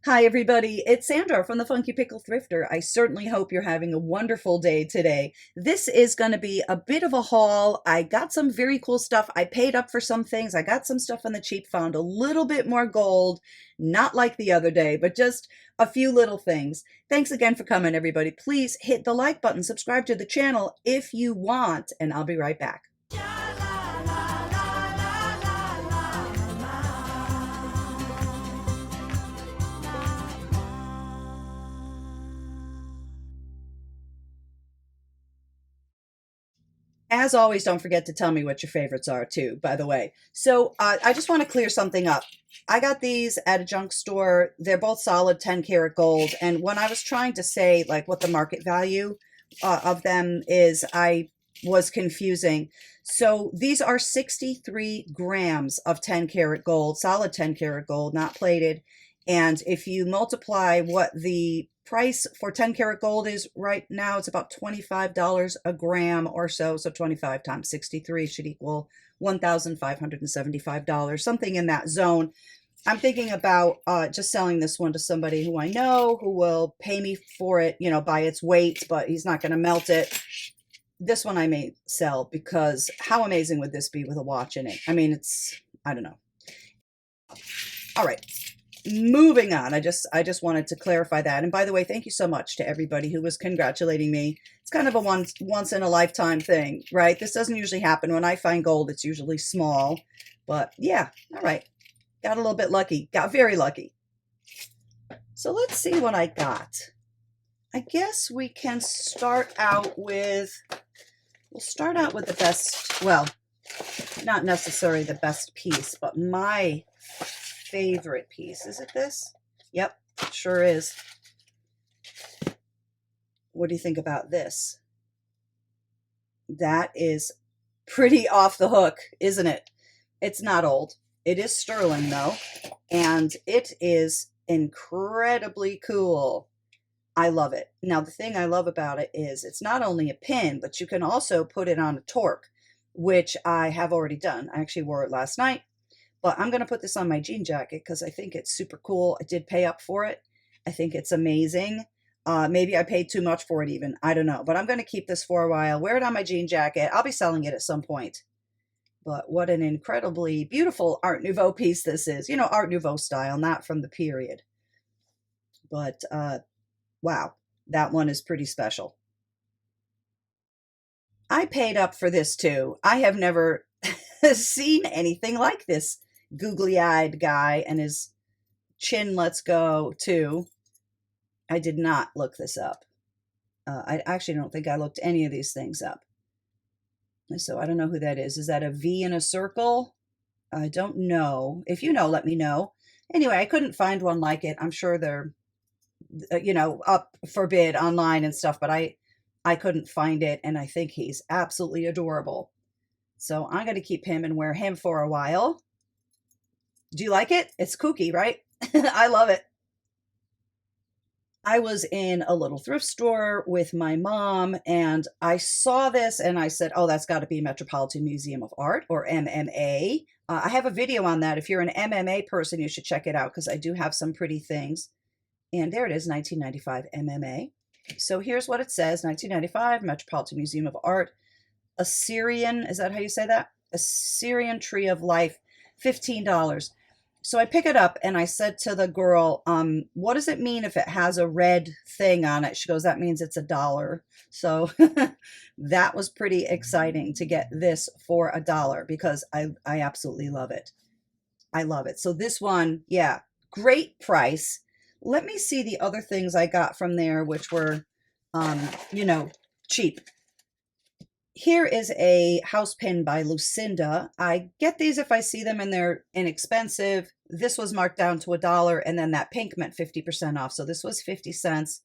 Hi, everybody. It's Sandra from the Funky Pickle Thrifter. I certainly hope you're having a wonderful day today. This is going to be a bit of a haul. I got some very cool stuff. I paid up for some things. I got some stuff on the cheap, found a little bit more gold, not like the other day, but just a few little things. Thanks again for coming, everybody. Please hit the like button, subscribe to the channel if you want, and I'll be right back. As always, don't forget to tell me what your favorites are too, by the way. So I just want to clear something up. I got these at a junk store. They're both solid 10 karat gold. And when I was trying to say like what the market value of them is, I was confusing. So these are 63 grams of 10 karat gold, solid 10 karat gold, not plated. And if you multiply what the price for 10 karat gold is right now, it's about $25 a gram or so. So 25 times 63 should equal $1,575, something in that zone. I'm thinking about just selling this one to somebody who I know who will pay me for it, you know, by its weight, but he's not going to melt it. This one I may sell because how amazing would this be with a watch in it? I mean, I don't know. All right. Moving on, I just wanted to clarify that. And by the way, thank you so much to everybody who was congratulating me. It's kind of a once in a lifetime thing, right? This doesn't usually happen. When I find gold, it's usually small. But yeah, all right. Got a little bit lucky. Got very lucky. So let's see what I got. I guess we can start out with, we'll start out with the best, well, not necessarily the best piece, but my favorite piece. Is it this? Yep, it sure is. What do you think about this? That is pretty off the hook, isn't it? It's not old. It is sterling though, and it is incredibly cool. I love it. Now, the thing I love about it is it's not only a pin, but you can also put it on a torque, which I have already done. I actually wore it last night. But I'm going to put this on my jean jacket because I think it's super cool. I did pay up for it. I think it's amazing. Maybe I paid too much for it even. I don't know. But I'm going to keep this for a while. Wear it on my jean jacket. I'll be selling it at some point. But what an incredibly beautiful Art Nouveau piece this is. You know, Art Nouveau style, not from the period. But wow, that one is pretty special. I paid up for this too. I have never seen anything like this googly-eyed guy and his chin lets go too. I did not look this up. I actually don't think I looked any of these things up. So I don't know who that is. Is that a V in a circle? I don't know. If you know, let me know. Anyway, I couldn't find one like it. I'm sure they're, you know, up for bid online and stuff, but I couldn't find it, and I think he's absolutely adorable. So I'm going to keep him and wear him for a while. Do you like it? It's kooky, right? I love it. I was in a little thrift store with my mom and I saw this and I said, oh, that's got to be Metropolitan Museum of Art or MMA. I have a video on that. If you're an MMA person, you should check it out because I do have some pretty things. And there it is, 1995 MMA. So here's what it says, 1995 Metropolitan Museum of Art. Assyrian, is that how you say that? Assyrian Tree of Life, $15. So I pick it up and I said to the girl, what does it mean if it has a red thing on it? She goes, that means it's $1. So that was pretty exciting to get this for $1 because I absolutely love it. I love it. So this one, yeah, great price. Let me see the other things I got from there, which were, you know, cheap. Here is a house pin by Lucinda. I get these if I see them and they're inexpensive. This was marked down to $1, and then that pink meant 50% off. So this was 50 cents.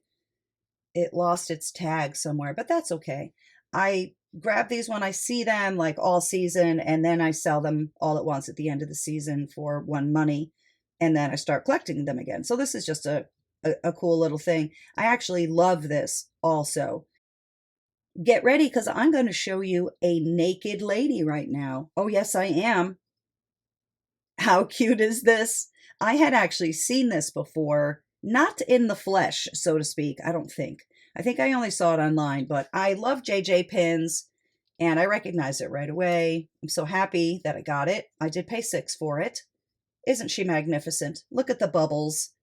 It lost its tag somewhere, but that's okay. I grab these when I see them, like all season, and then I sell them all at once at the end of the season for one money, and then I start collecting them again. So this is just a cool little thing. I actually love this also. Get ready because I'm going to show you a naked lady right now. Oh, yes, I am. How cute is this? I had actually seen this before Not in the flesh, so to speak, I don't think. I think I only saw it online, but I love JJ pins and I recognized it right away. I'm so happy that I got it. I did pay $6 for it. Isn't she magnificent? Look at the bubbles.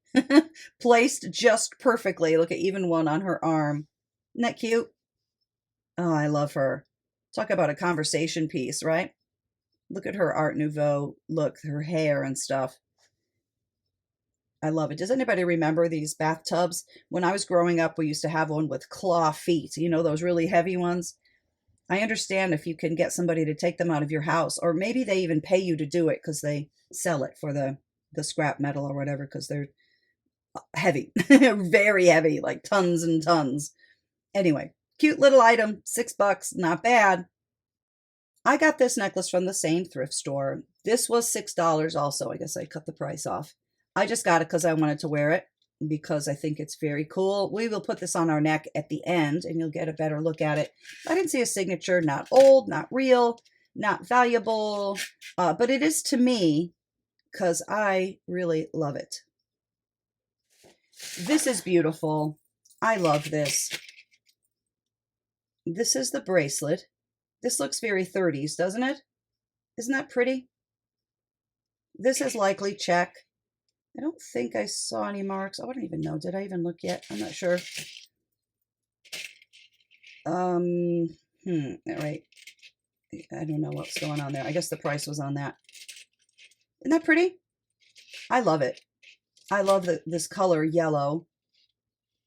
Placed just perfectly. Look at even one on her arm. Isn't that cute? Oh, I love her. Talk about a conversation piece, right? Look at her Art Nouveau look, her hair and stuff. I love it. Does anybody remember these bathtubs? When I was growing up, we used to have one with claw feet, you know, those really heavy ones. I understand if you can get somebody to take them out of your house, or maybe they even pay you to do it because they sell it for the scrap metal or whatever, because they're heavy, very heavy, like tons and tons. Anyway, cute little item, $6, not bad. I got this necklace from the same thrift store. This was $6 also. I guess I cut the price off. I just got it because I wanted to wear it because I think it's very cool. We will put this on our neck at the end and you'll get a better look at it. I didn't see a signature, not old, not real, not valuable, but it is to me because I really love it. This is beautiful. I love this. This is the bracelet. This looks very 30s, doesn't it? Isn't that pretty? This is likely check. I don't think I saw any marks. Oh, I don't even know. Did I even look yet? I'm not sure. All right. I don't know what's going on there. I guess the price was on that. Isn't that pretty? I love it. I love this color yellow.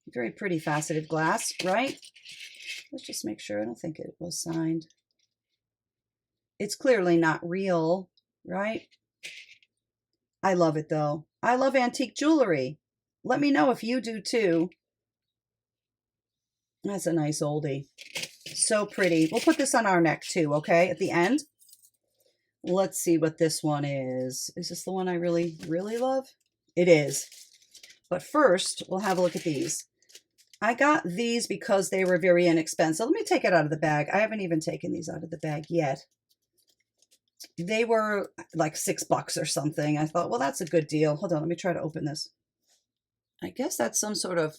Very pretty faceted glass, right? Let's just make sure. I don't think it was signed. It's clearly not real, right? I love it though. I love antique jewelry. Let me know if you do too. That's a nice oldie. So pretty. We'll put this on our neck too, okay? At the end. Let's see what this one is. Is this the one I really, really love? It is. But first, we'll have a look at these. I got these because they were very inexpensive. Let me take it out of the bag. I haven't even taken these out of the bag yet. They were like $6 or something. I thought, well, that's a good deal. Hold on, let me try to open this. I guess that's some sort of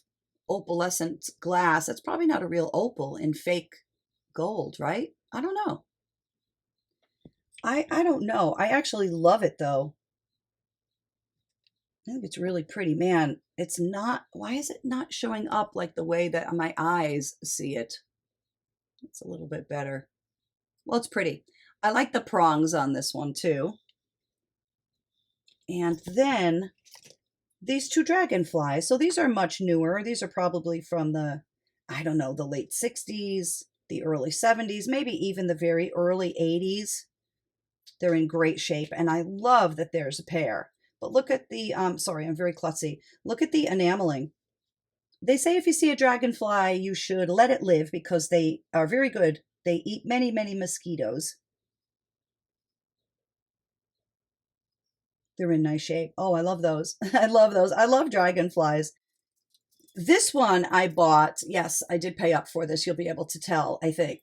opalescent glass. That's probably not a real opal in fake gold, right? I don't know. I don't know. I actually love it though. I think it's really pretty. Man, it's not, why is it not showing up like the way that my eyes see it? It's a little bit better. Well, it's pretty. I like the prongs on this one too. And then these two dragonflies. So these are much newer. These are probably from the, I don't know, the late 60s, the early 70s, maybe even the very early 80s. They're in great shape. And I love that there's a pair. But look at the, sorry, I'm very klutzy. Look at the enameling. They say if you see a dragonfly, you should let it live because they are very good. They eat many, many mosquitoes. They're in nice shape. Oh, I love those. I love those. I love dragonflies. This one I bought. Yes, I did pay up for this. You'll be able to tell, I think.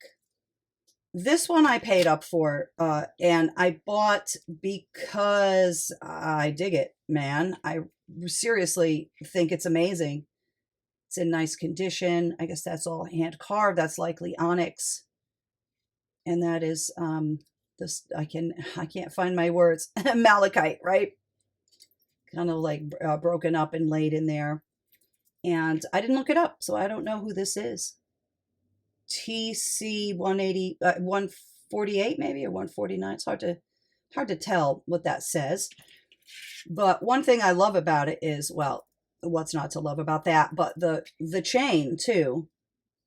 This one I paid up for, and I bought because I dig it, man. I seriously think it's amazing. It's in nice condition. I guess that's all hand carved. That's likely onyx. And that is this, I can't find my words. Malachite, right? Kind of like broken up and laid in there. And I didn't look it up, so I don't know who this is. TC 180, 148 maybe, or 149. It's hard to tell what that says. But one thing I love about it is, well, what's not to love about that? But the chain too,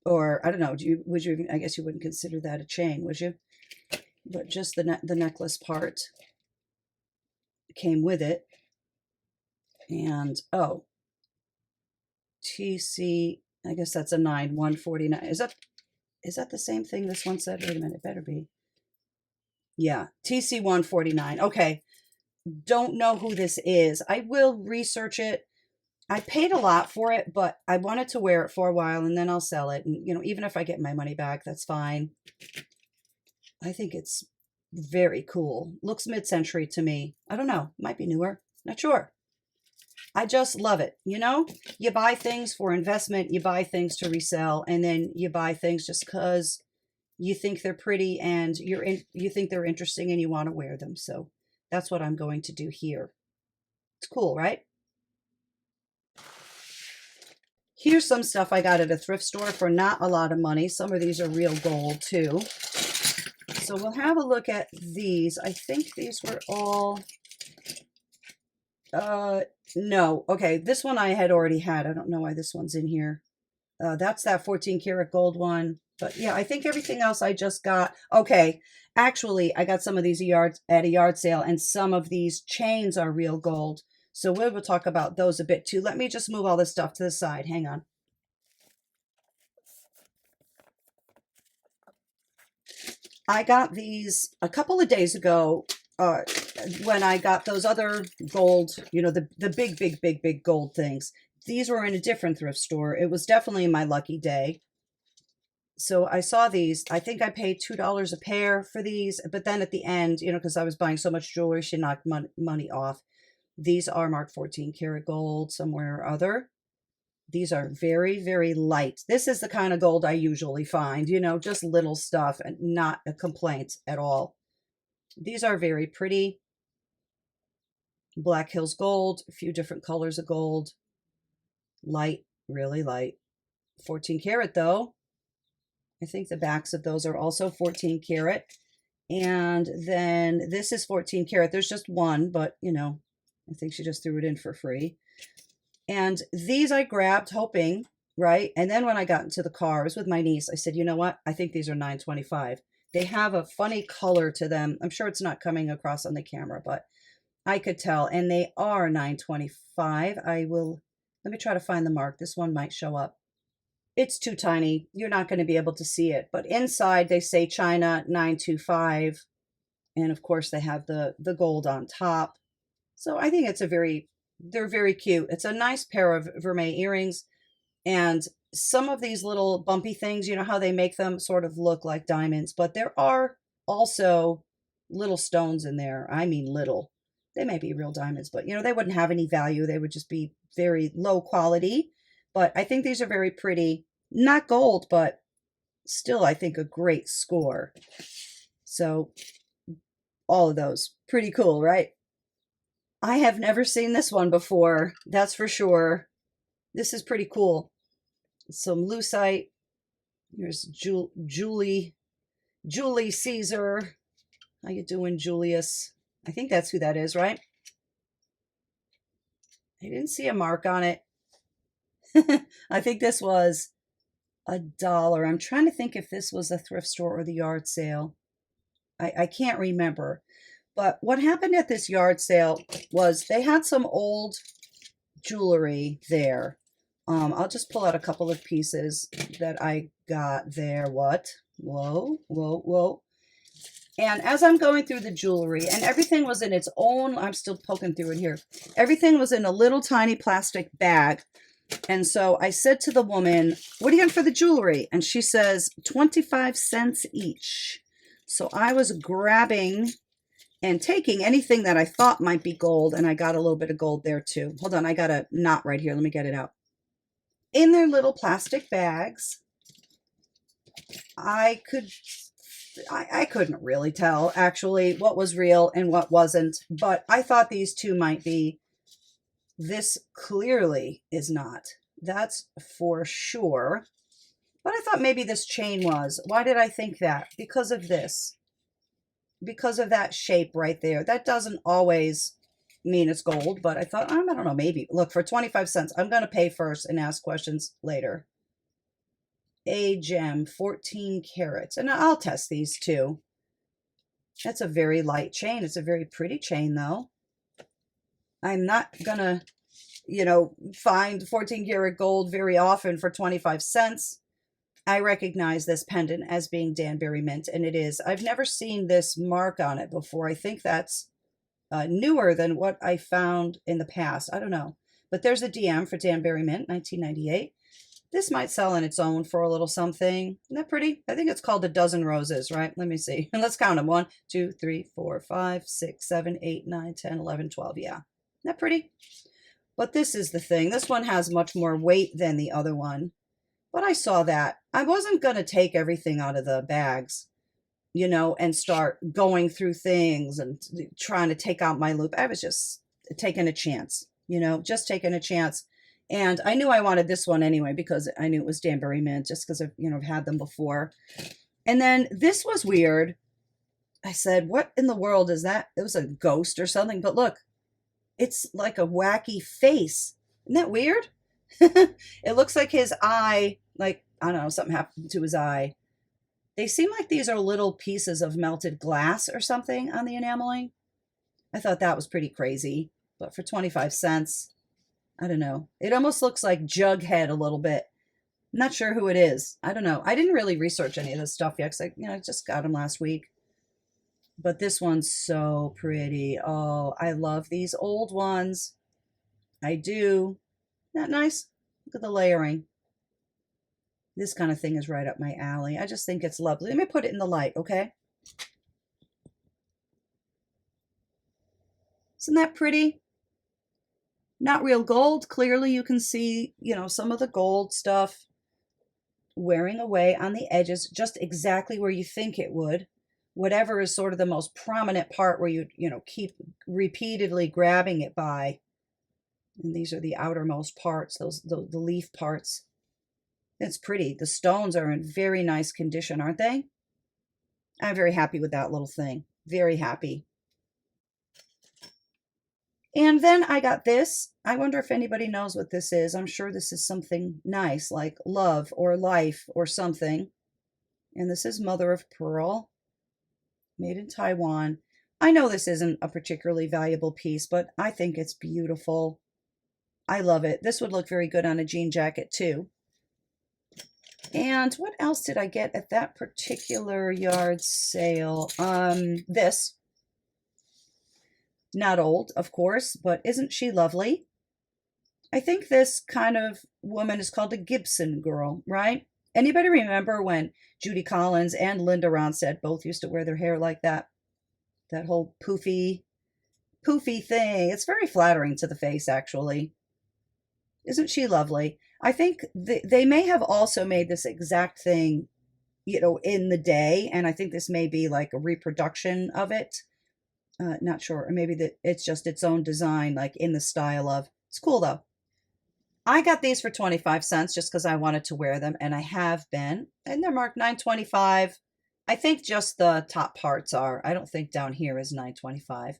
or I don't know. Would you? I guess you wouldn't consider that a chain, would you? But just the necklace part came with it, and oh, TC. I guess that's a 149. Is that the same thing this one said? Wait a minute, it better be. Yeah, TC 149. Okay, don't know who this is. I will research it. I paid a lot for it, but I wanted to wear it for a while and then I'll sell it. And, you know, even if I get my money back, that's fine. I think it's very cool. Looks mid-century to me. I don't know. Might be newer. Not sure. I just love it. You know, you buy things for investment, you buy things to resell, and then you buy things just because you think they're pretty and you think they're interesting and you want to wear them. So that's what I'm going to do here. It's cool, right? Here's some stuff I got at a thrift store for not a lot of money. Some of these are real gold too. So we'll have a look at these. I think these were all, no. Okay, this one I had already had. I don't know why this one's in here. That's that 14 karat gold one. But yeah, I think everything else I just got. Okay, actually, I got some of these at a yard sale, and some of these chains are real gold. So we will talk about those a bit too. Let me just move all this stuff to the side. Hang on. I got these a couple of days ago when I got those other gold, you know, the big gold things. These were in a different thrift store. It was definitely my lucky day. So I saw these. I think I paid $2 a pair for these. But then at the end, you know, because I was buying so much jewelry, she knocked money off. These are marked 14 karat gold somewhere or other. These are very, very light. This is the kind of gold I usually find, you know, just little stuff and not a complaint at all. These are very pretty. Black Hills gold, a few different colors of gold. Light, really light. 14 karat though. I think the backs of those are also 14 karat. And then this is 14 karat. There's just one, but you know, I think she just threw it in for free. And these I grabbed hoping, right? And then when I got into the car, I was with my niece. I said, you know what? I think these are $9.25. They have a funny color to them. I'm sure it's not coming across on the camera, but I could tell. And they are $9.25. Let me try to find the mark. This one might show up. It's too tiny. You're not going to be able to see it. But inside they say China $9.25. And of course they have the gold on top. So I think it's they're very cute. It's a nice pair of vermeil earrings. And some of these little bumpy things, you know how they make them sort of look like diamonds, but there are also little stones in there. I mean, little. They may be real diamonds, but you know, they wouldn't have any value. They would just be very low quality. But I think these are very pretty. Not gold, but still, I think a great score. So all of those, pretty cool, right? I have never seen this one before, that's for sure. This is pretty cool. Some lucite. Here's Julie Caesar. How you doing, Julius? I think that's who that is, right? I didn't see a mark on it. I think this was $1. I'm trying to think if this was a thrift store or the yard sale. I can't remember. But what happened at this yard sale was they had some old jewelry there. I'll just pull out a couple of pieces that I got there. What? Whoa, whoa, whoa. And as I'm going through the jewelry, and everything was in its own, I'm still poking through it here. Everything was in a little tiny plastic bag. And so I said to the woman, what are you getting for the jewelry? And she says, 25 cents each. So I was grabbing and taking anything that I thought might be gold, and I got a little bit of gold there too. Hold on, I got a knot right here. Let me get it out. In their little plastic bags, I couldn't really tell actually what was real and what wasn't, but I thought these two might be. This clearly is not. That's for sure. But I thought maybe this chain was. Why did I think that? Because of this. Because of that shape right there. That doesn't always mean it's gold, but I thought, I don't know, maybe. Look, for 25 cents, I'm going to pay first and ask questions later. A gem, 14 carats. And I'll test these too. That's a very light chain. It's a very pretty chain though. I'm not going to, you know, find 14 karat gold very often for 25 cents. I recognize this pendant as being Danbury mint, and it is. I've never seen this mark on it before. I think that's newer than what I found in the past. I don't know. But there's a DM for Danbury mint, 1998. This might sell on its own for a little something. Isn't that pretty? I think it's called a dozen roses, right? Let me see. And let's count them. 1, 2, 3, 4, 5, 6, 7, 8, 9, 10, 11, 12. Yeah. Isn't that pretty? But this is the thing. This one has much more weight than the other one. But I saw that. I wasn't going to take everything out of the bags, you know, and start going through things and trying to take out my loop. I was just taking a chance, you know, just taking a chance. And I knew I wanted this one anyway because I knew it was Danbury Mint just because I've, you know, I've had them before. And then this was weird. I said, what in the world is that? It was a ghost or something. But look, it's like a wacky face. Isn't that weird? It looks like his eye, like, I don't know, something happened to his eye. They seem like these are little pieces of melted glass or something on the enameling. I thought that was pretty crazy. But for 25 cents, I don't know. It almost looks like Jughead a little bit. I'm not sure who it is. I don't know. I didn't really research any of this stuff yet because I just got them last week. But this one's so pretty. Oh, I love these old ones. I do. Isn't that nice? Look at the layering. This kind of thing is right up my alley. I just think it's lovely. Let me put it in the light, okay? Isn't that pretty? Not real gold. Clearly you can see, you know, some of the gold stuff wearing away on the edges, just exactly where you think it would. Whatever is sort of the most prominent part where you know, keep repeatedly grabbing it by. And these are the outermost parts, the leaf parts. It's pretty. The stones are in very nice condition, aren't they? I'm very happy with that little thing. Very happy. And then I got this. I wonder if anybody knows what this is. I'm sure this is something nice, like love or life or something. And this is mother of pearl, made in Taiwan. I know this isn't a particularly valuable piece, but I think it's beautiful. I love it. This would look very good on a jean jacket too. And what else did I get at that particular yard sale? This. Not old, of course, but isn't she lovely? I think this kind of woman is called a Gibson Girl, right? Anybody remember when Judy Collins and Linda Ronstadt both used to wear their hair like that? That whole poofy thing. It's very flattering to the face, actually. Isn't she lovely? I think they may have also made this exact thing, you know, in the day, and I think this may be like a reproduction of it. Not sure, or maybe that it's just its own design, like in the style of. It's cool though. I got these for 25 cents just because I wanted to wear them, and I have been, and they're marked $9.25. I think just the top parts are. I don't think down here is $9.25.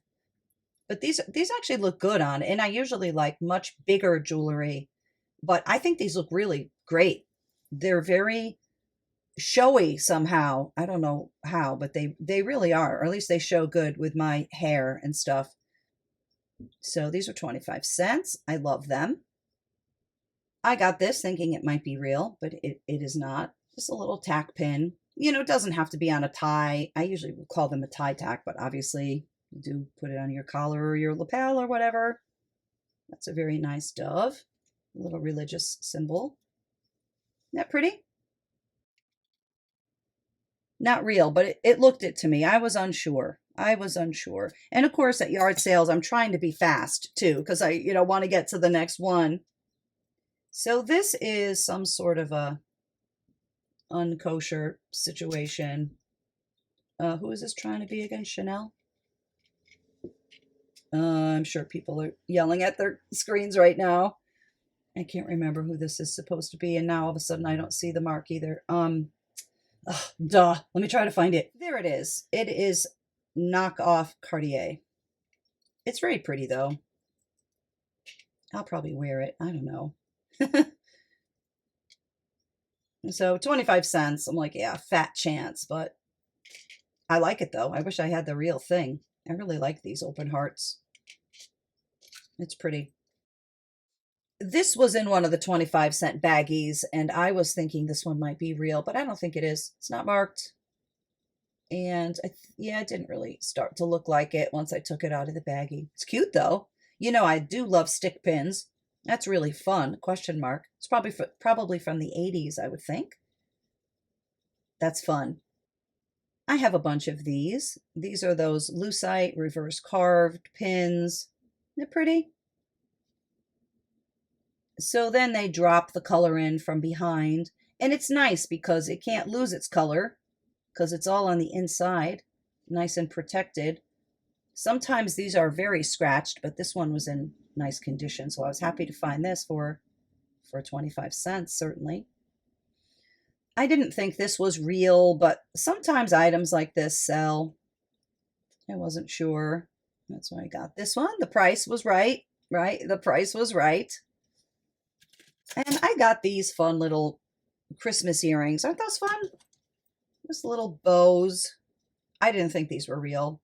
But these actually look good on, and I usually like much bigger jewelry, but I think these look really great. They're very showy somehow. I don't know how, but they really are, or at least they show good with my hair and stuff. So these are 25 cents. I love them. I got this thinking it might be real, but it is not. Just a little tack pin. You know, it doesn't have to be on a tie. I usually would call them a tie tack, but obviously you do put it on your collar or your lapel or whatever. That's a very nice dove. A little religious symbol. Isn't that pretty? Not real, but it looked it to me. I was unsure. And of course, at yard sales, I'm trying to be fast too, because I, you know, want to get to the next one. So this is some sort of a unkosher situation. Who is this trying to be again? Chanel? I'm sure people are yelling at their screens right now. I can't remember who this is supposed to be, and now all of a sudden I don't see the mark either. Duh. Let me try to find it. There it is. It is knockoff Cartier. It's very pretty though. I'll probably wear it. I don't know. So 25 cents. I'm like, yeah, fat chance, but I like it though. I wish I had the real thing. I really like these open hearts. It's pretty. This was in one of the 25-cent baggies, and I was thinking this one might be real, but I don't think it is. It's not marked. And yeah, it didn't really start to look like it once I took it out of the baggie. It's cute though. You know, I do love stick pins. That's really fun. Question mark. It's probably from the 80s, I would think. That's fun. I have a bunch of these. These are those lucite reverse carved pins. They're pretty. So then they drop the color in from behind. And it's nice because it can't lose its color because it's all on the inside, nice and protected. Sometimes these are very scratched, but this one was in nice condition. So I was happy to find this for 25 cents, certainly. I didn't think this was real, but sometimes items like this sell. I wasn't sure. That's why I got this one. The price was right, right? The price was right. And I got these fun little Christmas earrings. Aren't those fun? Just little bows. I didn't think these were real.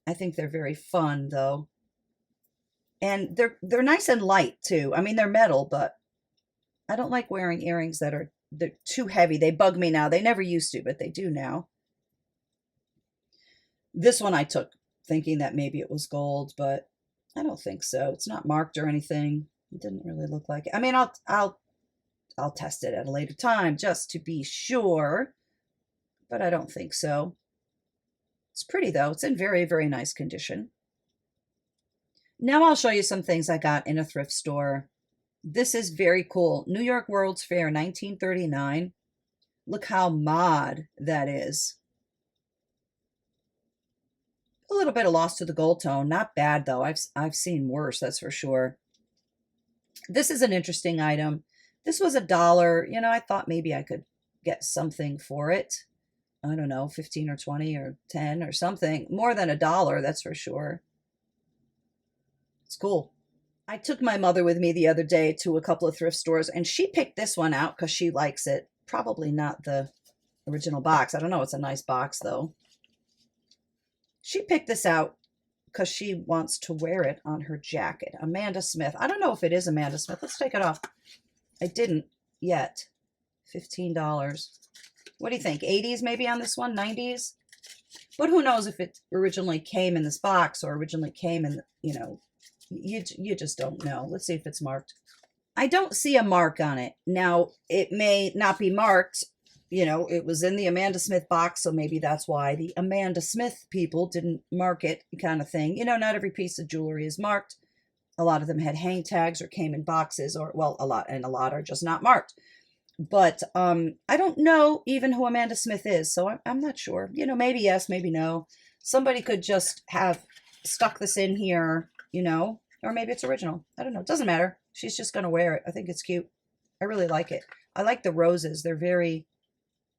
I think they're very fun, though. And they're nice and light, too. I mean, they're metal, but I don't like wearing earrings they're too heavy. They bug me now. They never used to, but they do now. This one I took thinking that maybe it was gold, but I don't think so. It's not marked or anything. It didn't really look like it. I mean, I'll test it at a later time just to be sure, but I don't think so. It's pretty though. It's in very, very nice condition. Now I'll show you some things I got in a thrift store. This is very cool. New York World's Fair, 1939. Look how mod that is. A little bit of loss to the gold tone. Not bad though. I've seen worse, that's for sure. This is an interesting item. This was $1. You know, I thought maybe I could get something for it. I don't know, 15 or 20 or 10 or something. More than $1, that's for sure. It's cool. I took my mother with me the other day to a couple of thrift stores, and she picked this one out because she likes it. Probably not the original box. I don't know. It's a nice box, though. She picked this out because she wants to wear it on her jacket. Amanda Smith. I don't know if it is Amanda Smith. Let's take it off. I didn't yet. $15. What do you think? 80s maybe on this one? 90s? But who knows if it originally came in this box or originally came in, you know, you just don't know. Let's see if it's marked. I don't see a mark on it. Now, it may not be marked. You know, it was in the Amanda Smith box, so maybe that's why the Amanda Smith people didn't mark it, kind of thing. You know, not every piece of jewelry is marked. A lot of them had hang tags or came in boxes, or, well, a lot are just not marked. But I don't know even who Amanda Smith is, so I'm not sure. You know, maybe yes, maybe no. Somebody could just have stuck this in here, you know, or maybe it's original. I don't know. It doesn't matter. She's just going to wear it. I think it's cute. I really like it. I like the roses. They're very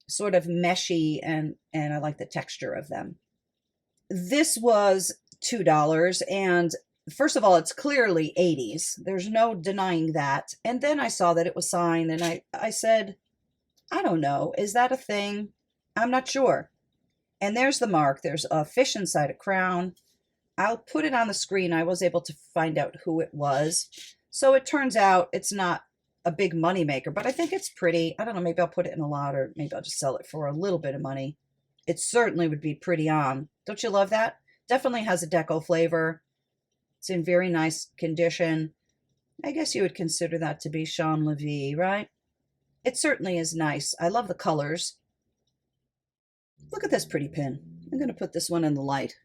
sort of meshy, and I like the texture of them. This was $2, and first of all, it's clearly 80s. There's no denying that. And then I saw that it was signed, and I said, I don't know. Is that a thing? I'm not sure. And there's the mark. There's a fish inside a crown. I'll put it on the screen. I was able to find out who it was. So it turns out it's not a big money maker, but I think it's pretty. I don't know. Maybe I'll put it in a lot, or maybe I'll just sell it for a little bit of money. It certainly would be pretty on. Don't you love that? Definitely has a deco flavor. It's in very nice condition. I guess you would consider that to be Sean Levy, right? It certainly is nice. I love the colors. Look at this pretty pin. I'm going to put this one in the light.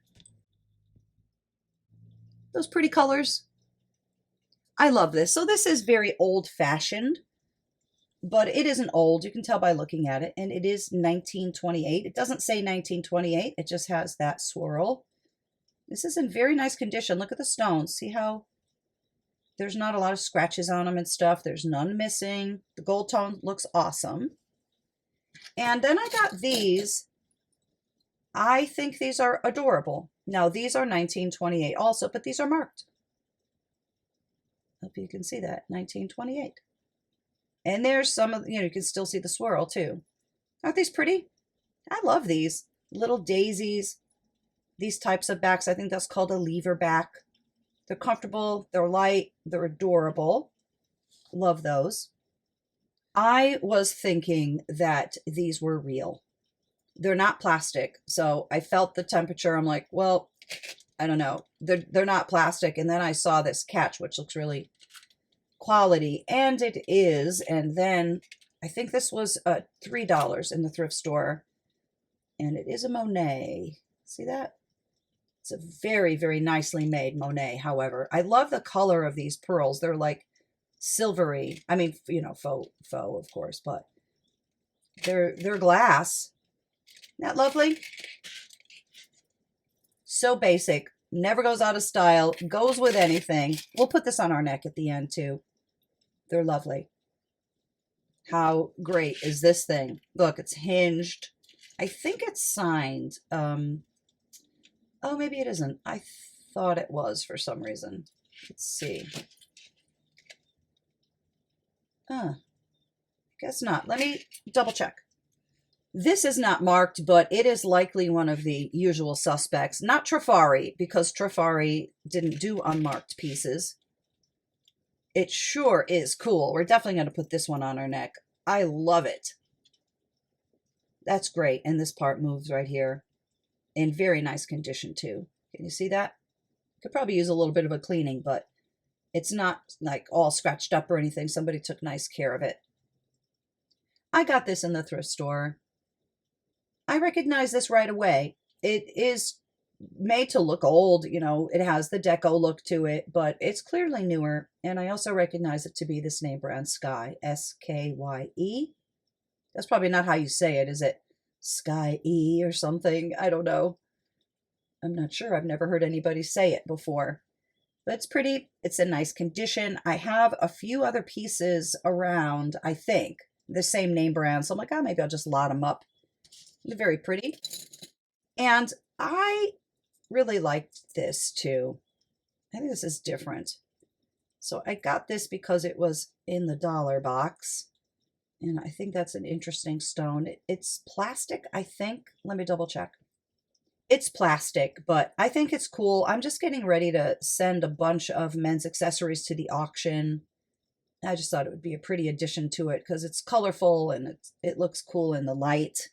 Those pretty colors. I love this. So this is very old-fashioned, but it isn't old. You can tell by looking at it. And it is 1928. It doesn't say 1928. It just has that swirl. This is in very nice condition. Look at the stones. See how there's not a lot of scratches on them and stuff. There's none missing. The gold tone looks awesome. And then I got these. I think these are adorable. Now, these are 1928 also, but these are marked. Hope you can see that. 1928. And there's some of, you know, you can still see the swirl too. Aren't these pretty? I love these. Little daisies. These types of backs, I think that's called a lever back. They're comfortable, they're light, they're adorable. Love those. I was thinking that these were real. They're not plastic, so I felt the temperature. I'm like, well, I don't know. They're not plastic. And then I saw this catch, which looks really quality, and it is. And then I think this was $3 in the thrift store, and it is a Monet. See that? It's a very, very nicely made Monet, however. I love the color of these pearls. They're like silvery. I mean, you know, faux, of course, but they're glass. Isn't that lovely? So basic, never goes out of style, goes with anything. We'll put this on our neck at the end too. They're lovely. How great is this thing? Look, it's hinged. I think it's signed. Oh, maybe it isn't. I thought it was for some reason. Let's see. Guess not. Let me double check. This is not marked, but it is likely one of the usual suspects. Not Trafari, because Trafari didn't do unmarked pieces. It sure is cool. We're definitely going to put this one on our neck. I love it. That's great. And this part moves right here. In very nice condition, too. Can you see that? Could probably use a little bit of a cleaning, but it's not like all scratched up or anything. Somebody took nice care of it. I got this in the thrift store. I recognize this right away. It is made to look old, you know, it has the deco look to it, but it's clearly newer. And I also recognize it to be this name brand, Skye, S-K-Y-E. That's probably not how you say it, is it? Skye or something? I don't know. I'm not sure. I've never heard anybody say it before. But it's pretty. It's in nice condition. I have a few other pieces around, I think, the same name brand. So I'm like, oh, maybe I'll just lot them up. They're very pretty. And I really liked this too. I think this is different. So I got this because it was in the dollar box. And I think that's an interesting stone. It's plastic, I think. Let me double check. It's plastic, but I think it's cool. I'm just getting ready to send a bunch of men's accessories to the auction. I just thought it would be a pretty addition to it because it's colorful and it looks cool in the light.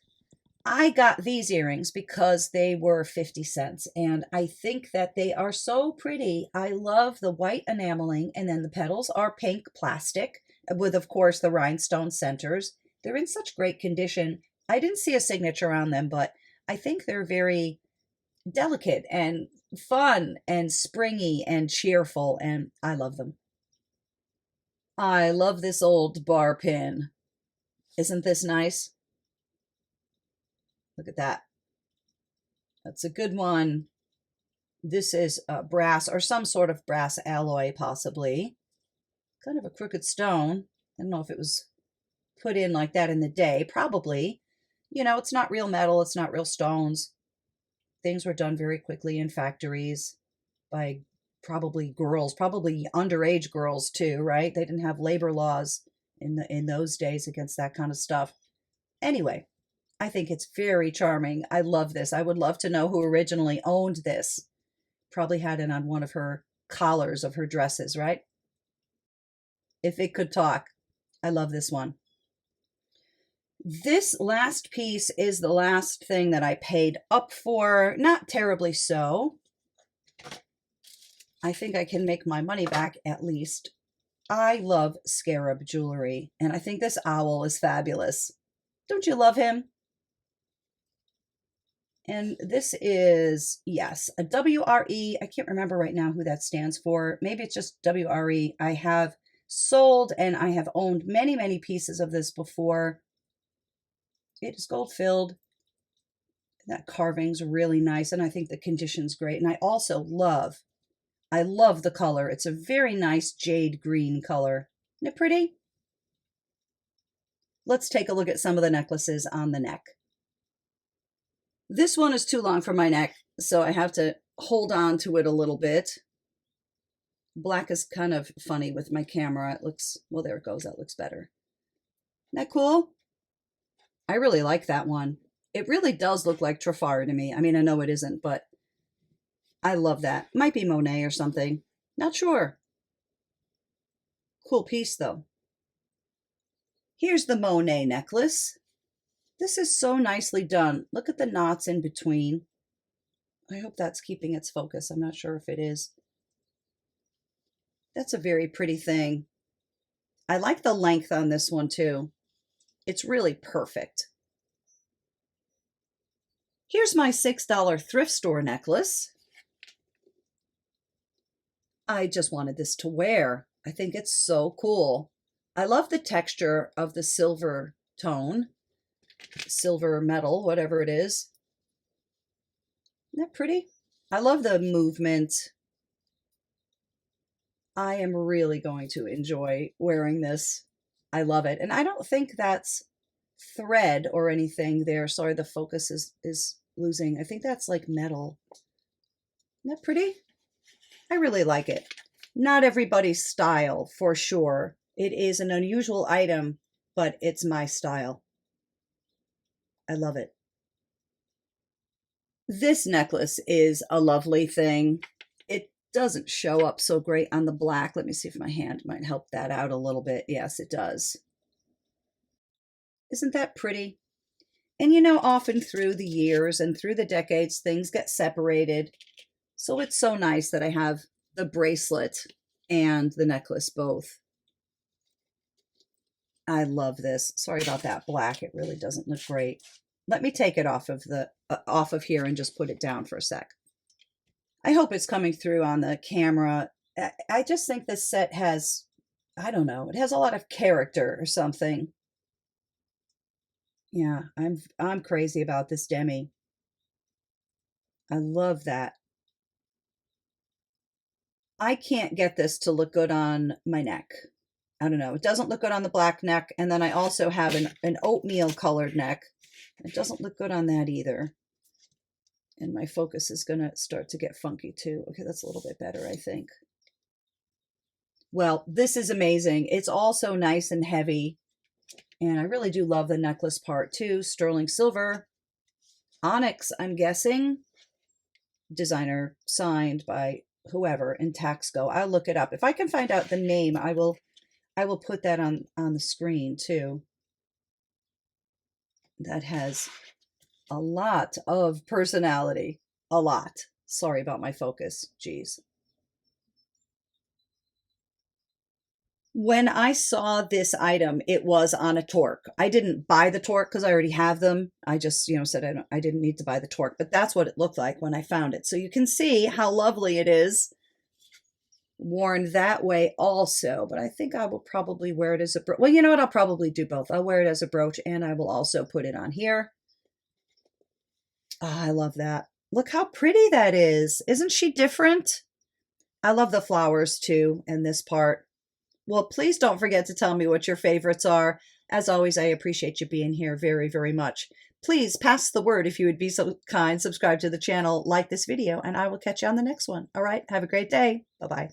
I got these earrings because they were 50 cents, and I think that they are so pretty. I love the white enameling, and then the petals are pink plastic with, of course, the rhinestone centers. They're in such great condition. I didn't see a signature on them, but I think they're very delicate and fun and springy and cheerful, and I love them. I love this old bar pin. Isn't this nice? Look at that. That's a good one. This is brass or some sort of brass alloy, possibly. Kind of a crooked stone. I don't know if it was put in like that in the day. Probably. You know, it's not real metal. It's not real stones. Things were done very quickly in factories by probably girls, probably underage girls too, right? They didn't have labor laws in those days against that kind of stuff. Anyway, I think it's very charming. I love this. I would love to know who originally owned this. Probably had it on one of her collars of her dresses, right? If it could talk. I love this one. This last piece is the last thing that I paid up for. Not terribly so. I think I can make my money back at least. I love Scarab jewelry, and I think this owl is fabulous. Don't you love him? And this is, yes, a WRE. I can't remember right now who that stands for. Maybe it's just WRE. I have sold and I have owned many, many pieces of this before. It is gold filled. That carving's really nice, and I think the condition's great. And I also love the color. It's a very nice jade green color. Isn't it pretty? Let's take a look at some of the necklaces on the neck. This one is too long for my neck, so I have to hold on to it a little bit. Black is kind of funny with my camera. It looks, well, there it goes. That looks better. Isn't that cool? I really like that one. It really does look like Trafari to me. I mean, I know it isn't, but I love that. Might be Monet or something. Not sure. Cool piece, though. Here's the Monet necklace. This is so nicely done. Look at the knots in between. I hope that's keeping its focus. I'm not sure if it is. That's a very pretty thing. I like the length on this one, too. It's really perfect. Here's my $6 thrift store necklace. I just wanted this to wear. I think it's so cool. I love the texture of the silver tone, silver metal, whatever it is. Isn't that pretty? I love the movement. I am really going to enjoy wearing this. I love it. And I don't think that's thread or anything there. Sorry, the focus is losing. I think that's like metal. Isn't that pretty? I really like it. Not everybody's style, for sure. It is an unusual item, but it's my style. I love it. This necklace is a lovely thing. It doesn't show up so great on the black. Let me see if my hand might help that out a little bit. Yes, it does. Isn't that pretty? And you know, often through the years and through the decades, things get separated. So it's so nice that I have the bracelet and the necklace both. I love this. Sorry about that black. It really doesn't look great. Let me take it off of here and just put it down for a sec. I hope it's coming through on the camera. I just think this set has, I don't know, it has a lot of character or something. Yeah, I'm crazy about this demi. I love that. I can't get this to look good on my neck. I don't know. It doesn't look good on the black neck. And then I also have an oatmeal colored neck. It doesn't look good on that either. And my focus is going to start to get funky too. Okay, that's a little bit better, I think. Well, this is amazing. It's also nice and heavy. And I really do love the necklace part too. Sterling silver. Onyx, I'm guessing. Designer signed by whoever in Taxco. I'll look it up. If I can find out the name, I will put that on the screen too. That has a lot of personality. A lot. Sorry about my focus. Geez. When I saw this item, it was on a torque. I didn't buy the torque because I already have them. I just, said I didn't need to buy the torque, but that's what it looked like when I found it. So you can see how lovely it is worn that way also, but I think I will probably wear it as a brooch. Well, you know what? I'll probably do both. I'll wear it as a brooch and I will also put it on here. Oh, I love that. Look how pretty that is. Isn't she different? I love the flowers too, and this part. Well, please don't forget to tell me what your favorites are. As always, I appreciate you being here very, very much. Please pass the word if you would be so kind. Subscribe to the channel, like this video, and I will catch you on the next one. All right, have a great day. Bye-bye.